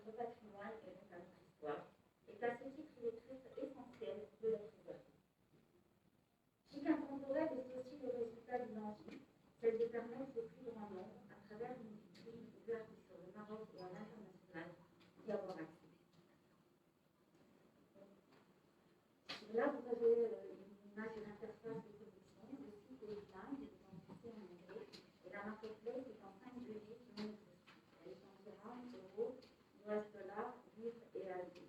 notre patrimoine et donc à notre histoire, et qu'à ce titre, il est très essentiel de le préserver. Chic intemporel est aussi le résultat d'une envie, celle de permettre au plus grand nombre, à travers une vitrine ouverte sur le Maroc ou à l'international, d'y avoir accès. Là, vous avez une image de l'interface de connexion, le site est bilingue, il est identifié en anglais, et la marketplace est en 5 devises qui montrent le site. Elle est en dirham, euro, US dollar, livre et AED.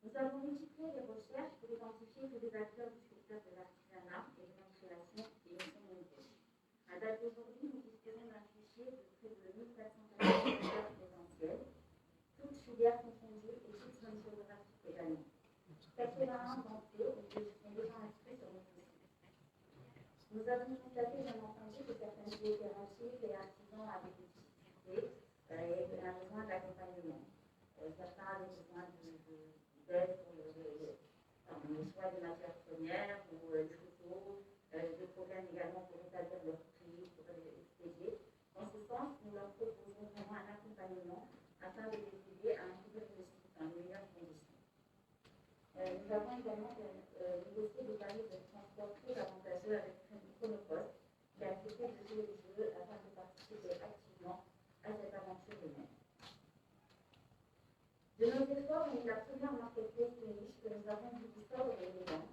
Nous avons multiplié les recherches pour identifier tous les acteurs du secteur de l'artisanat et de la création, et ils sont nombreux. À date d'aujourd'hui, nous disposons d'un fichier de près de 1480 acteurs présentiels, toutes filières confondues et toutes zones géographiques également. 81 d'entre eux sont déjà inscrits sur notre site. Nous avons constaté, bien entendu, que certaines coopératives et artisans avaient des difficultés et un besoin d'accompagnement. Certains avaient besoin d'aide pour le choix des matières premières ou des photos, de problèmes également pour établir leur prix, pour les expédier. Dans ce sens, nous leur proposons vraiment un accompagnement afin de les aider à intégrer le site dans les meilleures conditions. Nous avons également négocié des tarifs de transport très avantageux avec Chronopost, qui a accepté de jouer le jeu afin de participer activement à cette aventure humaine. De nos efforts, on est la première marketplace de niche que nous avons vu discours et les ventes.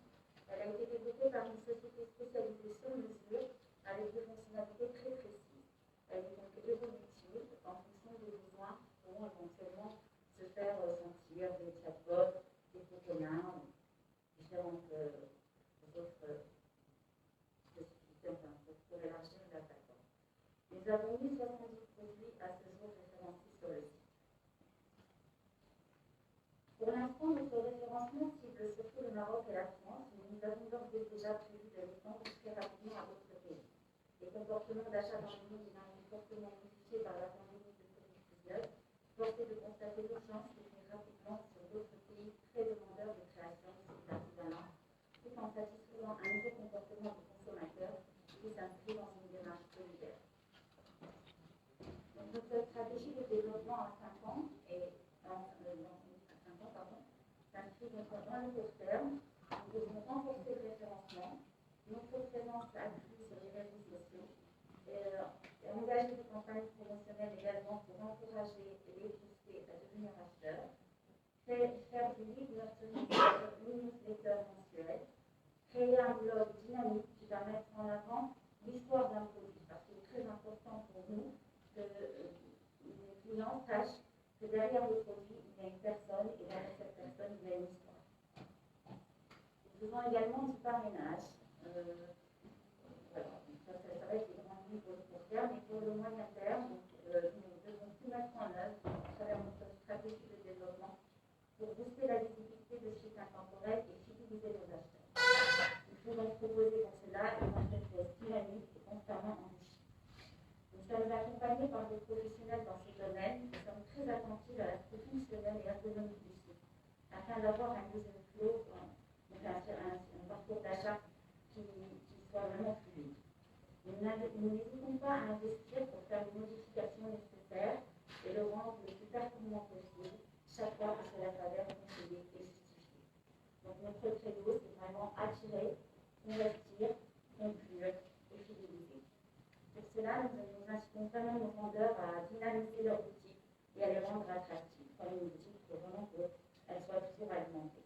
Elle a été développée par une société spécialisée sur mesure avec des fonctionnalités très précises. Elle est donc évolutive en fonction des besoins qui pourront éventuellement se faire sentir, des chatbots, des Pokémon, différentes autres spécificités pour élargir la plateforme. Nous avons mis 70 produits à ce jour référencés sur le site. Pour l'instant, notre référencement cible surtout le Maroc et la France, mais nous avons d'ores et déjà prévu de l'étendre très rapidement à d'autres pays. Les comportements d'achat dans le monde ayant été fortement modifiés par la pandémie de Covid-19, force est de constater l'urgence d'ouvrir rapidement sur d'autres pays très demandeurs de création de l'artisanat, tout en satisfaisant un nouveau comportement de consommateurs qui s'inscrit dans une démarche solidaire. Donc, notre stratégie de développement à 5 ans et s'inscrit donc dans le court terme. Nous devons renforcer le référencement, notre présence accrue sur les réseaux sociaux, et engager des campagnes promotionnelles également pour encourager les pousser à devenir acheteurs, faire du lead nurturing sur une newsletter mensuelle, créer un blog dynamique qui va mettre en avant l'histoire d'un produit, parce qu'il est très important pour nous que les clients sachent que derrière le produit, il y a une personne, et derrière cette personne, il y a une histoire. Nous faisons également du parrainage. Voilà, ça va être des grandes lignes pour le court terme, et pour le moyen terme, nous devons tout mettre en œuvre à travers notre stratégie de développement pour booster la visibilité de sites intemporels et fidéliser nos acheteurs. Il faut donc proposer pour cela une marketplace dynamique et constamment enrichie. Nous sommes accompagnés par des professionnels dans ce domaine qui sont très attentifs à l'aspect fonctionnel et ergonomique du site, afin d'avoir un user flow, donc un parcours d'achat qui soit vraiment fluide. Nous n'hésitons pas à investir pour faire les modifications nécessaires et le rendre le plus performant possible, chaque fois que cela s'avère conseillé et justifié. Donc notre credo, c'est vraiment attirer, convertir, conclure et fidéliser. Pour cela, nous incitons vraiment nos vendeurs à dynamiser leur boutique et à les rendre attractifs, comme une boutique, il faut vraiment qu'elle soit toujours alimentée.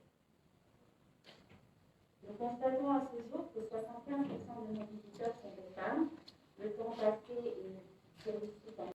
Nous constatons à ce jour que 75% de nos visiteurs